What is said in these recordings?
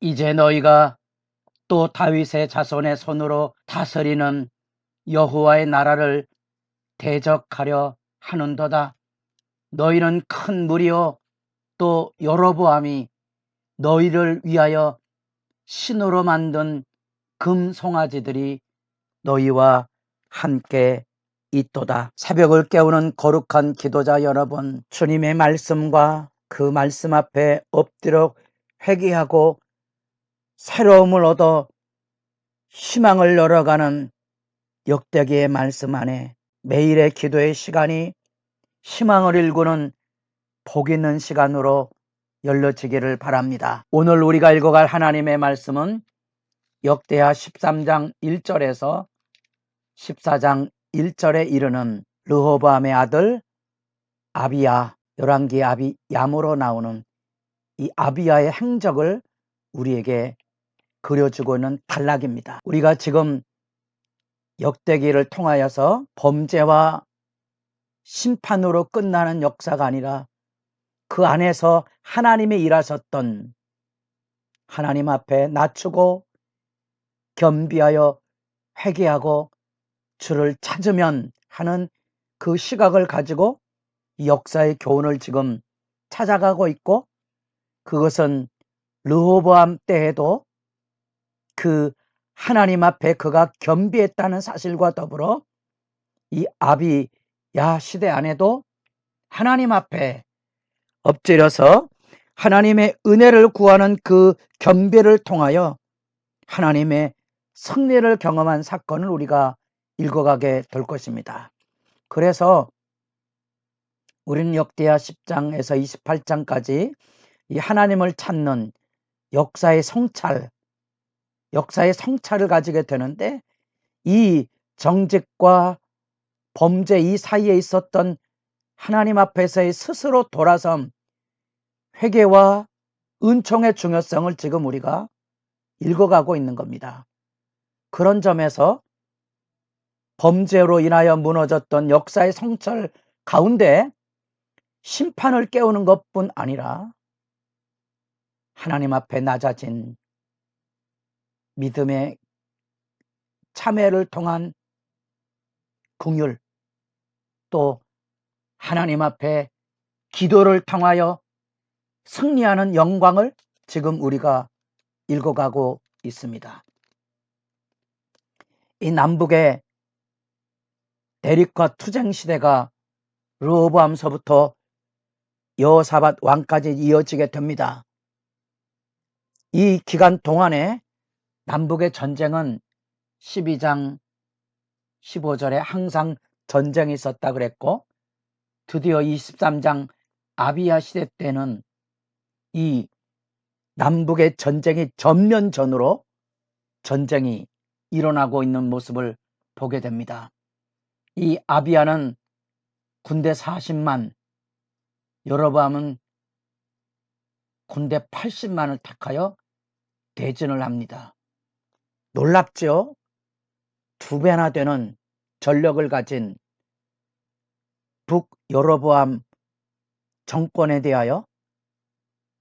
이제 너희가 또 다윗의 자손의 손으로 다스리는 여호와의 나라를 대적하려 하는도다. 너희는 큰 무리요 또 여로보암이 너희를 위하여 신으로 만든 금 송아지들이 너희와 함께 있도다. 새벽을 깨우는 거룩한 기도자 여러분, 주님의 말씀과 그 말씀 앞에 엎드려 회개하고 새로움을 얻어 희망을 열어가는 역대기의 말씀 안에 매일의 기도의 시간이 희망을 일구는 복 있는 시간으로 열려지기를 바랍니다. 오늘 우리가 읽어갈 하나님의 말씀은 역대하 13장 1절에서 14장 1절에 이르는 르호보암의 아들 아비야, 열왕기 아비야므로 나오는 이 아비야의 행적을 우리에게 그려주고 있는 단락입니다. 우리가 지금 역대기를 통하여서 범죄와 심판으로 끝나는 역사가 아니라 그 안에서 하나님이 일하셨던, 하나님 앞에 낮추고 겸비하여 회개하고 주를 찾으면 하는 그 시각을 가지고 이 역사의 교훈을 지금 찾아가고 있고, 그것은 르호보암 때에도 그 하나님 앞에 그가 겸비했다는 사실과 더불어 이 아비야 시대 안에도 하나님 앞에 엎드려서 하나님의 은혜를 구하는 그 겸비를 통하여 하나님의 승리를 경험한 사건을 우리가 읽어가게 될 것입니다. 그래서 우리는 역대하 10장에서 28장까지 이 하나님을 찾는 역사의 성찰을 가지게 되는데, 이 정직과 범죄 이 사이에 있었던 하나님 앞에서의 스스로 돌아섬, 회개와 은총의 중요성을 지금 우리가 읽어가고 있는 겁니다. 그런 점에서 범죄로 인하여 무너졌던 역사의 성찰 가운데 심판을 깨우는 것뿐 아니라 하나님 앞에 낮아진 믿음의 참회를 통한 긍휼, 또 하나님 앞에 기도를 통하여 승리하는 영광을 지금 우리가 읽어가고 있습니다. 이 남북의 대립과 투쟁 시대가 르호보암서부터 여호사밧 왕까지 이어지게 됩니다. 이 기간 동안에 남북의 전쟁은 12장 15절에 항상 전쟁이 있었다 그랬고, 드디어 23장 아비야 시대 때는 이 남북의 전쟁이 전면전으로 전쟁이 일어나고 있는 모습을 보게 됩니다. 이 아비야는 군대 40만, 여로보암은 군대 80만을 택하여 대진을 합니다. 놀랍죠? 2배나 되는 전력을 가진 북여로보암 정권에 대하여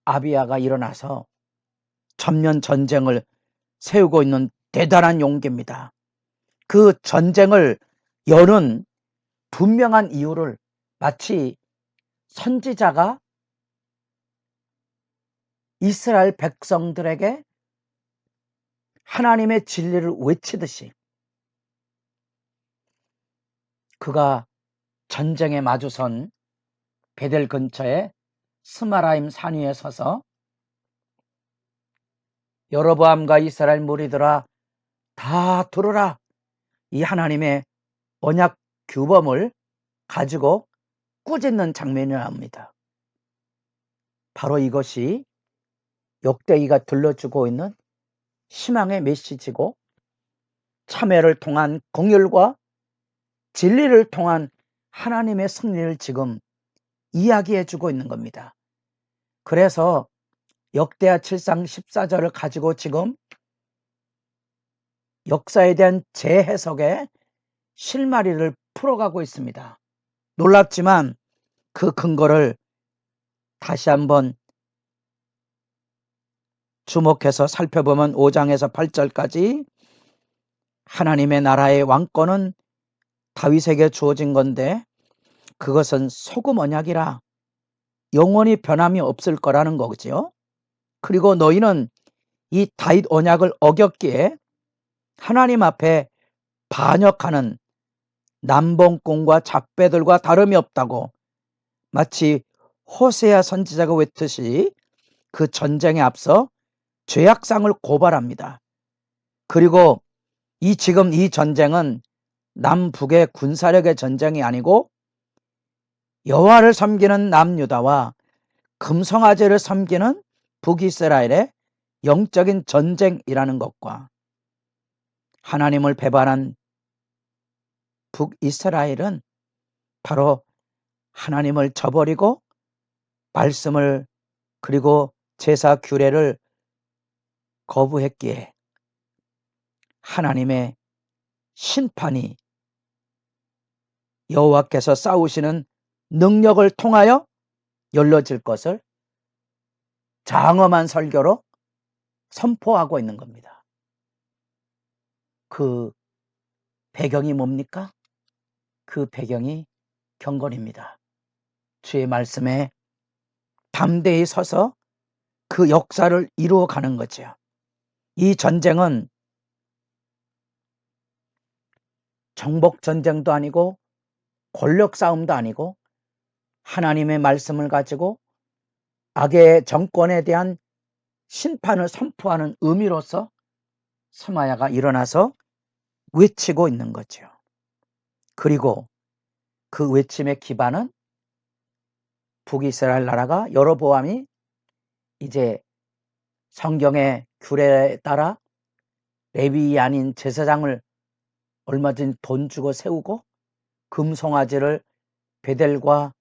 아비야가 일어나서 전면 전쟁을 세우고 있는 대단한 용기입니다. 그 전쟁을 여는 분명한 이유를 마치 선지자가 이스라엘 백성들에게 하나님의 진리를 외치듯이 그가 전쟁에 마주선 베델 근처의 스마라임 산 위에 서서 여로보암과 이스라엘 무리들아 다 들으라, 이 하나님의 언약 규범을 가지고 꾸짖는 장면이 나옵니다. 바로 이것이 역대기가 들려주고 있는 희망의 메시지고, 참회를 통한 긍휼과 진리를 통한 하나님의 승리를 지금 이야기해주고 있는 겁니다. 그래서 역대하 7장 14절을 가지고 지금 역사에 대한 재해석의 실마리를 풀어가고 있습니다. 놀랍지만 그 근거를 다시 한번 주목해서 살펴보면 5장에서 8절까지 하나님의 나라의 왕권은 다윗에게 주어진 건데 그것은 소금 언약이라 영원히 변함이 없을 거라는 거죠. 그리고 너희는 이 다윗 언약을 어겼기에 하나님 앞에 반역하는 남봉꾼과 잡배들과 다름이 없다고 마치 호세아 선지자가 외쳤듯이 그 전쟁에 앞서 죄악상을 고발합니다. 그리고 지금 이 전쟁은 남북의 군사력의 전쟁이 아니고 여호와를 섬기는 남유다와 금성아제를 섬기는 북이스라엘의 영적인 전쟁이라는 것과 하나님을 배반한 북이스라엘은 바로 하나님을 저버리고 말씀을 그리고 제사 규례를 거부했기에 하나님의 심판이 여호와께서 싸우시는 능력을 통하여 열려질 것을 장엄한 설교로 선포하고 있는 겁니다. 그 배경이 뭡니까? 그 배경이 경건입니다. 주의 말씀에 담대히 서서 그 역사를 이루어가는 거죠. 이 전쟁은 정복전쟁도 아니고 권력 싸움도 아니고 하나님의 말씀을 가지고 악의 정권에 대한 심판을 선포하는 의미로서 스마야가 일어나서 외치고 있는 거죠. 그리고 그 외침의 기반은 북이스라엘 나라가 여로보암이 이제 성경의 규례에 따라 레위이 아닌 제사장을 얼마든지 돈 주고 세우고 금송아지를 베델과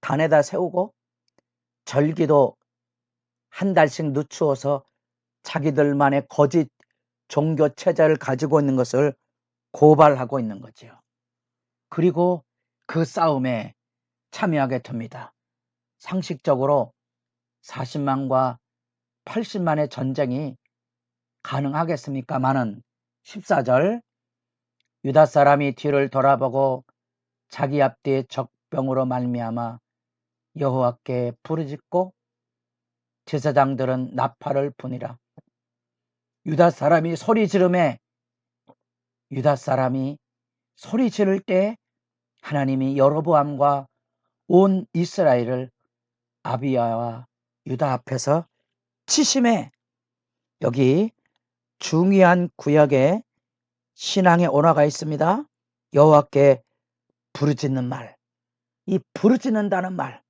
단에다 세우고 절기도 한 달씩 늦추어서 자기들만의 거짓 종교 체제를 가지고 있는 것을 고발하고 있는 거죠. 그리고 그 싸움에 참여하게 됩니다. 상식적으로 40만과 80만의 전쟁이 가능하겠습니까마는 14절 유다 사람이 뒤를 돌아보고 자기 앞뒤에 적병으로 말미암아 여호와께 부르짖고 제사장들은 나팔을 부니라. 유다 사람이 소리 지를 때 하나님이 여로보암과 온 이스라엘을 아비야와 유다 앞에서 치심해. 여기 중요한 구약에 신앙의 언어가 있습니다. 여호와께 부르짖는 말, 이 부르짖는다는 말,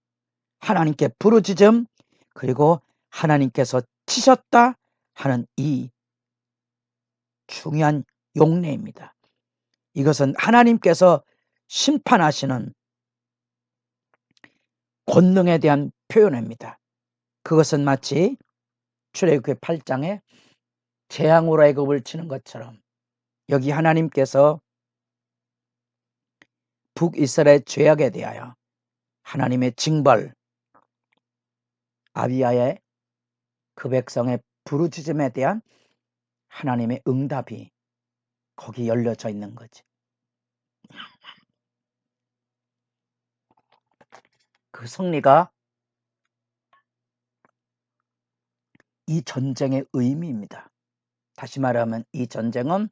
하나님께 부르짖음, 그리고 하나님께서 치셨다 하는 이 중요한 용례입니다. 이것은 하나님께서 심판하시는 권능에 대한 표현입니다. 그것은 마치 출애굽기 8장에 재앙으로 애굽을 치는 것처럼 여기 하나님께서 북이스라엘 죄악에 대하여 하나님의 징벌, 아비야의 그 백성의 부르짖음에 대한 하나님의 응답이 거기 열려져 있는 거지. 그 승리가 이 전쟁의 의미입니다. 다시 말하면 이 전쟁은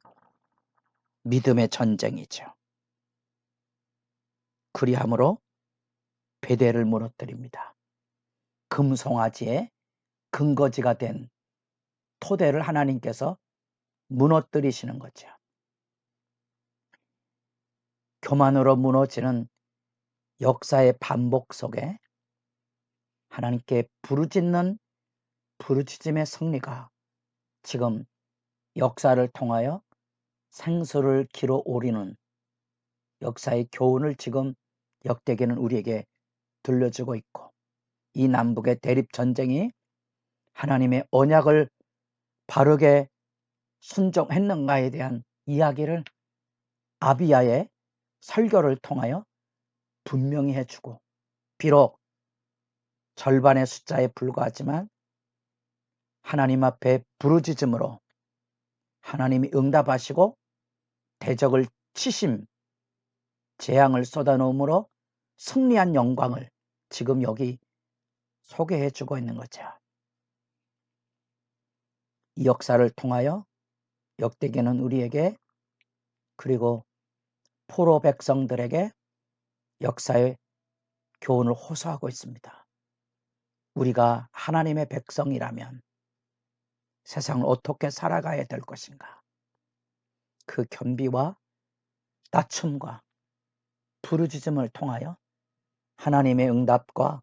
믿음의 전쟁이죠. 그리함으로 베델을 무너뜨립니다. 금송아지의 근거지가 된 토대를 하나님께서 무너뜨리시는 거죠. 교만으로 무너지는 역사의 반복 속에 하나님께 부르짖는 부르짖음의 승리가 지금 역사를 통하여 생수를 길어 오리는 역사의 교훈을 지금 역대기는 우리에게 들려주고 있고, 이 남북의 대립 전쟁이 하나님의 언약을 바르게 순종했는가에 대한 이야기를 아비야의 설교를 통하여 분명히 해주고, 비록 절반의 숫자에 불과하지만 하나님 앞에 부르짖음으로 하나님이 응답하시고 대적을 치심, 재앙을 쏟아놓음으로 승리한 영광을 지금 여기 소개해 주고 있는 거죠. 이 역사를 통하여 역대기는 우리에게 그리고 포로 백성들에게 역사의 교훈을 호소하고 있습니다. 우리가 하나님의 백성이라면 세상을 어떻게 살아가야 될 것인가? 그 겸비와 낮춤과 부르짖음을 통하여 하나님의 응답과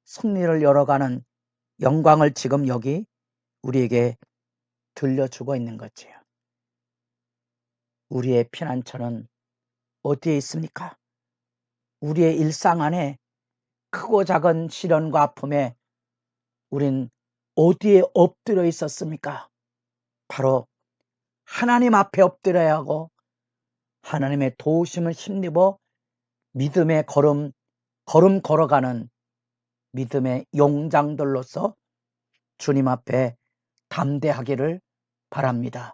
승리를 열어가는 영광을 지금 여기 우리에게 들려주고 있는 거지요. 우리의 피난처는 어디에 있습니까? 우리의 일상 안에 크고 작은 시련과 아픔에 우린 어디에 엎드려 있었습니까? 바로 하나님 앞에 엎드려야 하고 하나님의 도우심을 힘입어 믿음의 걸음 걸어가는 믿음의 용장들로서 주님 앞에 담대하기를 바랍니다.